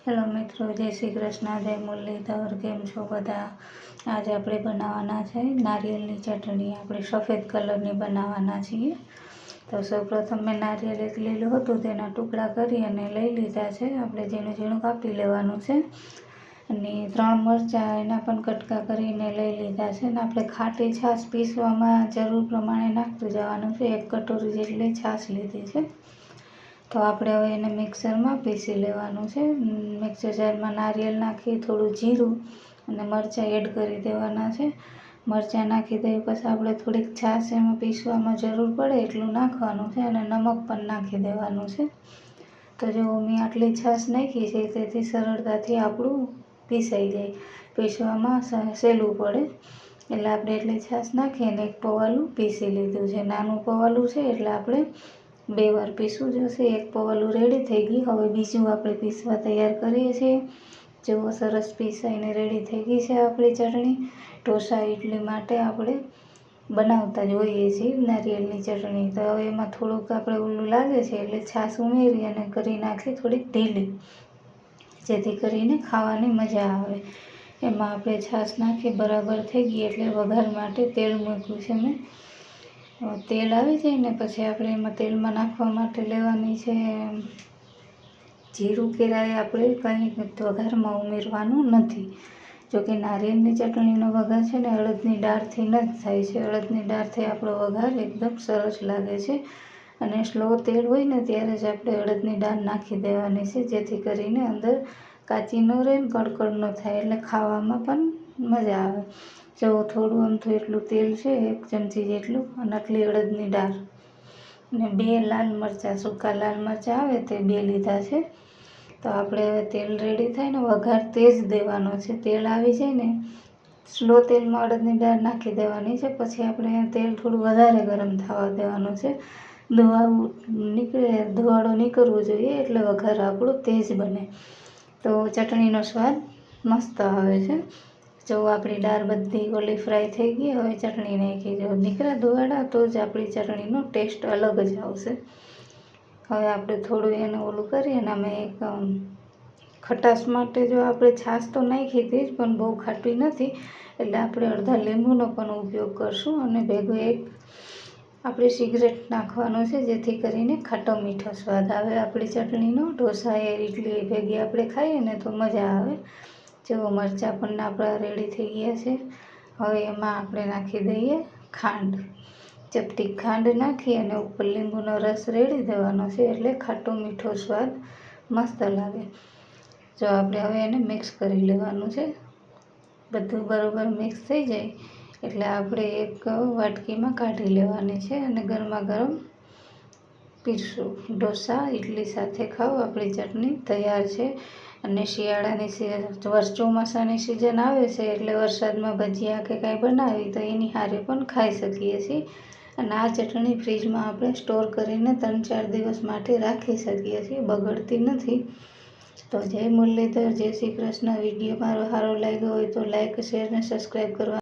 Hello મિત્રો, જય શ્રી કૃષ્ણ, જય મુરલીધર. કેમ છો બધા? આજે આપણે બનાવવાના છે નારિયેળની ચટણી. આપણે સફેદ કલરની બનાવવાના છીએ. તો સૌપ્રથમ મેં નારિયેળ એક લીલું હતું તેના ટુકડા કરી અને લઈ લીધા છે. આપણે ઝીણું ઝીણું કાપી લેવાનું છે. અને 3 મરચાં એના પણ કટકા કરીને લઈ લીધા છે. અને આપણે ખાટી છાશ પીસવામાં જરૂર પ્રમાણે નાખતું જવાનું છે. 1 કટોરી જેટલી છાશ લીધી છે. તો આપણે હવે એને મિક્સરમાં પીસી લેવાનું છે. મિક્સર જારમાં નારિયેળ નાખી થોડું જીરું અને મરચાં એડ કરી દેવાના છે. મરચાં નાખી દઈએ પછી આપણે થોડીક છાશ એમાં પીસવામાં જરૂર પડે એટલું નાખવાનું છે અને નમક પણ નાખી દેવાનું છે. તો જો મેં આટલી છાશ નાખી છે તેથી સરળતાથી આપણું પીસાઈ જાય, પીસવામાં સહેલું પડે. એટલે આપણે એટલી છાશ નાખીને 1 પવાલું પીસી લીધું છે. નાનું પવાલું છે એટલે આપણે 2 વાર પીસવું જશે. 1 પવાલું રેડી થઈ ગઈ. હવે બીજું આપણે પીસવા તૈયાર કરીએ છીએ. જેવો સરસ પીસાઈને રેડી થઈ ગઈ છે આપણી ચટણી. ઢોસા ઇડલી માટે આપણે બનાવતા જ હોઈએ છીએ નારિયેળની ચટણી. તો હવે એમાં થોડુંક આપણે ઓલું લાગે છે એટલે છાશ ઉમેરી અને કરી નાખી થોડીક ઢીલી, જેથી કરીને ખાવાની મજા આવે. એમાં આપણે છાશ નાખી બરાબર થઈ ગઈ એટલે વઘાર માટે તેલ મૂક્યું છે મેં. તેલ આવી જાય ને પછી આપણે એમાં તેલમાં નાખવા માટે લેવાની છે જીરું કે રાઈ. આપણે કંઈ વઘારમાં ઉમેરવાનું નથી. જોકે નારિયેળની ચટણીનો વઘાર છે ને અડદની દાળથી ન જ થાય છે. અડદની દાળથી આપણો વઘાર એકદમ સરસ લાગે છે. અને સ્લો તેલ હોય ને ત્યારે જ આપણે અડદની દાળ નાખી દેવાની છે, જેથી કરીને અંદર કાચી ન રહે ને કડકડ ન થાય, એટલે ખાવામાં પણ મજા આવે. જો થોડું અમથું એટલું તેલ છે, 1 ચમચી જેટલું, અને આટલી અડદની દાળ અને 2 લાલ મરચાં, સૂકા લાલ મરચાં આવે તે 2 લીધા છે. તો આપણે હવે તેલ રેડી થાય ને વઘાર તેજ દેવાનો છે. તેલ આવી જાય ને સ્લો તેલમાં અડદની દાળ નાખી દેવાની છે. પછી આપણે તેલ થોડું વધારે ગરમ થવા દેવાનું છે. ધુવાળો નીકળવો જોઈએ એટલે વઘાર આપણો તેજ બને, તો ચટણીનો સ્વાદ મસ્ત આવે છે. જો આપણી દાળ બધી ઓલી ફ્રાય થઈ ગઈ. હવે ચટણી નાખી, જો નીકળ્યા ધુવાડા તો જ આપણી ચટણીનો ટેસ્ટ અલગ જ આવશે. હવે આપણે થોડું એને ઓલું કરીએ ને અમે એક ખટાશ માટે જો આપણે છાશ તો નાખી હતી જ, પણ બહુ ખાટી નથી એટલે આપણે અડધા લીંબુનો પણ ઉપયોગ કરશું. અને ભેગું એક આપણે સિગરેટ નાખવાનું છે, જેથી કરીને ખાટો મીઠો સ્વાદ આવે આપણી ચટણીનો. ઢોસા એ ઇડલી ભેગી આપણે ખાઈએ ને તો મજા આવે. જેવો મરચાં પણ આપણા રેડી થઈ ગયા છે. હવે એમાં આપણે નાખી દઈએ ખાંડ. ચપટી ખાંડ નાખી અને ઉપર લીંબુનો રસ રેડી દેવાનો છે, એટલે ખાટો મીઠો સ્વાદ મસ્ત લાગે. જો આપણે હવે એને મિક્સ કરી લેવાનું છે. બધું બરાબર મિક્સ થઈ જાય એટલે આપણે એક વાટકીમાં કાઢી લેવાની છે અને ગરમા ગરમ પીરસું. ઢોસા ઇડલી સાથે ખાઓ, આપણી ચટણી તૈયાર છે. અને શિયાળાની ચોમાસાની સિઝન આવે છે એટલે વરસાદમાં ભજીયા કે કાંઈ બનાવી તો એની હારે પણ ખાઈ શકીએ છીએ. અને આ ચટણી ફ્રીજમાં આપણે સ્ટોર કરીને 3-4 દિવસ માટે રાખી શકીએ છીએ, બગડતી નથી. તો જય મુરલીધર, જય શ્રી કૃષ્ણ. વિડીયો મારો સારો લાગ્યો હોય તો લાઈક, શેર અને સબસ્ક્રાઈબ કરવા